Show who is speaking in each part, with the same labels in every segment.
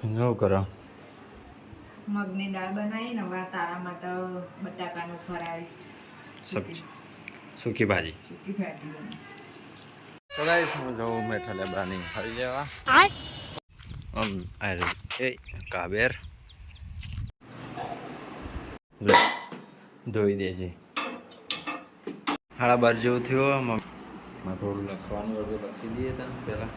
Speaker 1: શું કરો?
Speaker 2: મગની દાળ બનાવીને હવે તારા માટે બટાકાનું ફરાવીશ.
Speaker 1: સબ્જી, સૂકી ભાજી.
Speaker 2: સૂકી ભાજી બની.
Speaker 1: તો ગાઈસ હું જાઉં મેઠા લેબડાની હરી લેવા. એ કાબેર ધોઈ દેજે. 12:30 જેવું થયું. માં થોડું લખવાનું બધું લખી દઈએ તમે પહેલાં.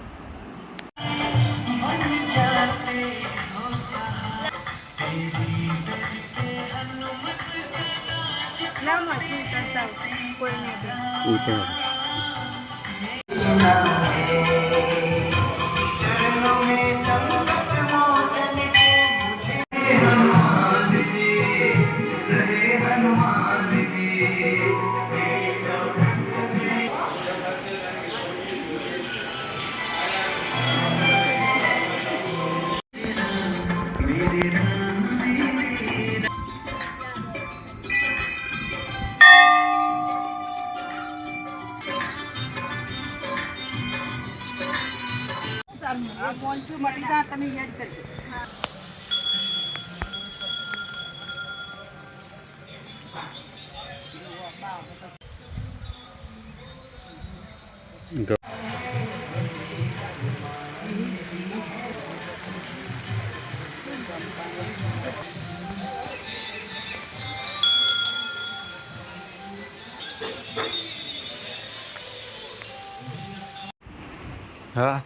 Speaker 1: હા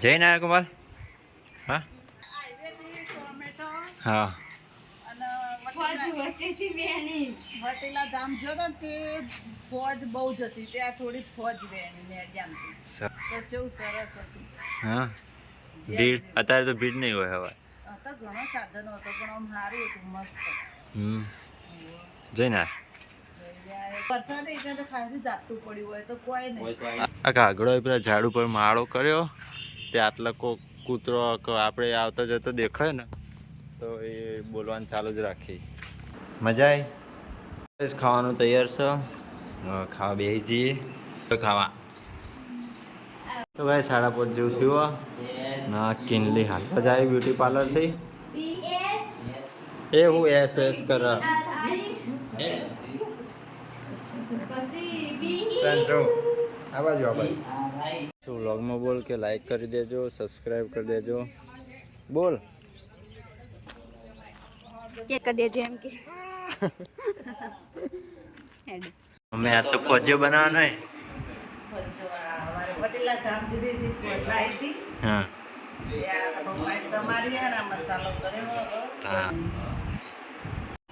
Speaker 1: જઈને આવ્યા કુમાર? હા હા
Speaker 3: વટેલા ધામ જો તો તે ફોજ બહુ જ હતી ત્યાં થોડી ફોજ વેણી નેડિયામથી તો કેવું સરસ હતું.
Speaker 1: હા ભીડ અત્યારે તો ભીડ નહીં હોય હવે.
Speaker 3: તો ઘણો સાધનો હતો પણ આમ સારું હતું મસ્ત.
Speaker 1: જઈને
Speaker 3: વરસાદ એટલે તો ખાલી જાપતું પડ્યું હોય તો કોઈ નહીં.
Speaker 1: આ કાગડો પેલા ઝાડ ઉપર માળો કર્યો તે આટલા કૂતરો આપણે આવતો જતો દેખાય ને તો એ બોલવાનું ચાલુ જ રાખી. મજા આવી. ખાવાનું તૈયાર છે. ખાવા બેસી જઈએ ખાવા. તો ભાઈ 5:30 જેવું થયું. ના કિનલી હાલવા જાય બ્યુટી પાર્લરથી. એ હું એસ કરે વ્લોગમાં બોલ કે લાઈક કરી દેજો, સબસ્ક્રાઈબ કરી દેજો. બોલ
Speaker 2: કે કરી દેજો એમ કે
Speaker 1: અમે આ તો ફોજો બનાવવાનો હે.
Speaker 3: વટેલા ધામ દીધી ફોજ લાવી હતી.
Speaker 1: હા
Speaker 3: પપ્પાએ સમારી અને મસાલો કર્યો.
Speaker 1: હા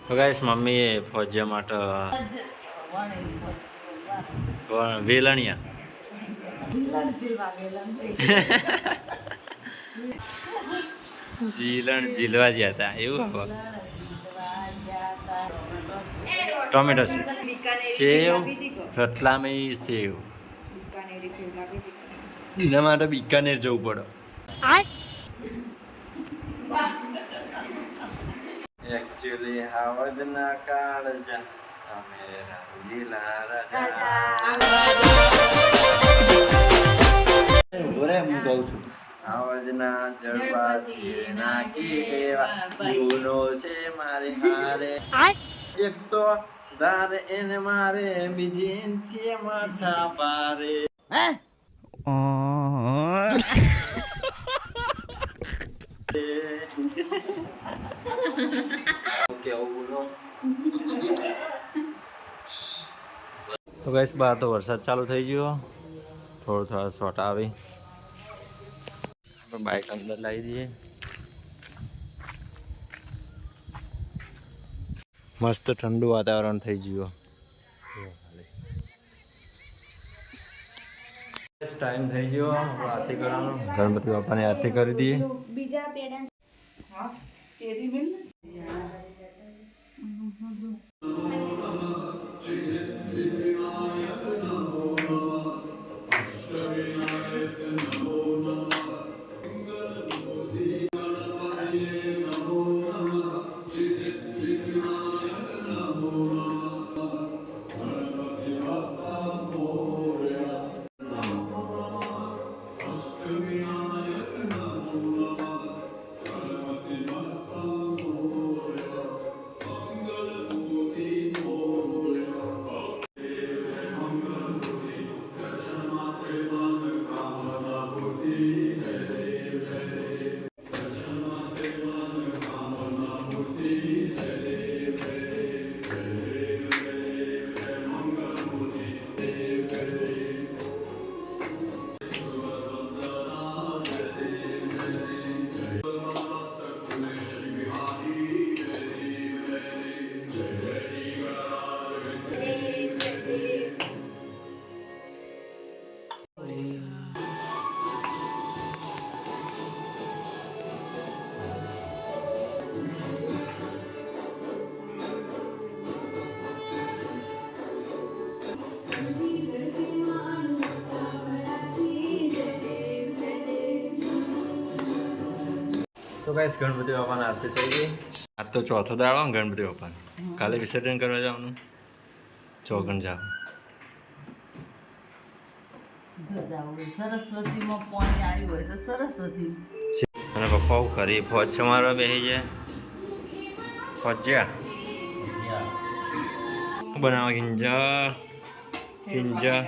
Speaker 1: તો ગાઈસ મમ્મીએ ફોજિયા માટે વેલણિયા જીલણ જીલવા ગયા હતા એવું હવે. ટોમેટો સેવ રતલામી સેવ એના માટે બીકાનેર જવું પડે. એકચ્યુઅલી હાવજ ના કાળજા અમે રંગીલા રાજા. ઓરે હું કહું છું આવજના જડવા ચીરના કેવા ગુનો છે મારે હારે. એક તો ધારે એને મારે બીજી થી માથા પારે. તો ગાઈસ બહાર તો વરસાદ ચાલુ થઈ ગયો. થોડો શોર્ટ આવી બાઈક અંદર લાવી દઈએ. મસ્ત ઠંડુ વાતાવરણ થઈ ગયું. ટાઈમ થઈ ગયો આરતી કરવાનો. ગણપતિ બાપાની આરતી કરી દઈએ.
Speaker 2: બીજા પેડા
Speaker 3: હા તેરી મિલ
Speaker 1: તો ગાઈસ ગણપતિ બાપાની આરતી થઈ ગઈ. આજ તો ચોથો દાડો ને ગણપતિ બાપાને. કાલે વિસર્જન કરવા જવાનું. ચોગણ જાવ.
Speaker 3: જો જાવ સરસ્વતીમાં પાણી આવ્યું હોય તો સરસ્વતી
Speaker 1: અને પપ્પા હું કરી ફોજ સમારવા બેસી જાય. ફોજ્યા બનાવો ખીંજા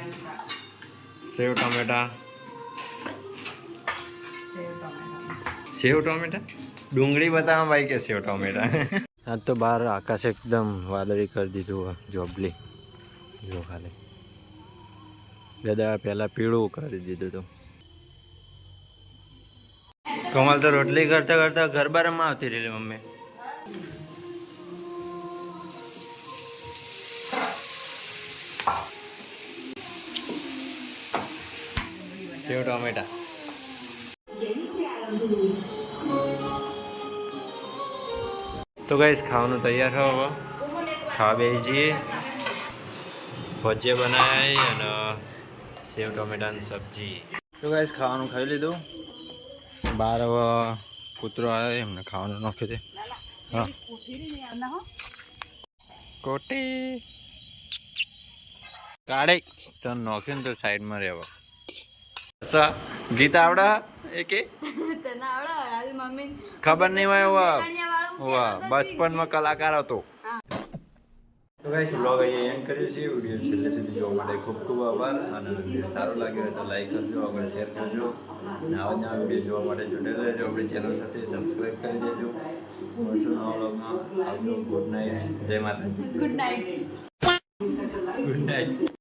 Speaker 1: સેવ ટમેટા સેવ ટમેટા ડુંગળી બતાવો ભાઈ કે સેવ ટમેટા. આજ તો બહાર આકાશ એકદમ વાદળી કરી દીધું જોબલી જો ખાલી દાદા પહેલાં પીળું કરી દીધું હતું. કમલ તો રોટલી કરતા કરતા ગરબા રમવા આવતી રહેલી મમ્મી. સેવ ટમેટા તો ગાઈસ ખાવાનું તૈયાર હો હવે ખાવા બેસી જઈએ. ભજીયા બનાવી અને સેવ ટમેટાની સબ્જી. તો ગાઈસ ખાવાનું ખાઈ લીધું. બહાર હવે કૂતરો આવે એમને ખાવાનું નાખ્યું છે. હા કોટી કાઢે તો નાખ્યું ને તો સાઈડમાં રહેવા. ગીત આવડે એકે ખબર નહીં હોય બચપનમાં કલાકાર હતો. તો ગાઈસ વ્લોગ અહીંયા એન્ડ કરીએ છીએ. વિડીયો છેલ્લે સુધી જોવા માટે ખૂબ ખૂબ આભાર. અને વિડીયો સારો લાગ્યો હોય તો લાઈક કરજો, આગળ શેર કરજો અને આવા નવા વિડીયો જોવા માટે જોડાયેલા રહેજો. આપણી ચેનલ સાથે સબસ્ક્રાઈબ કરી દેજો. મળશું નવા વ્લોગમાં. આવજો. Good night. જય માતાજી.
Speaker 2: Good night.
Speaker 1: Good night.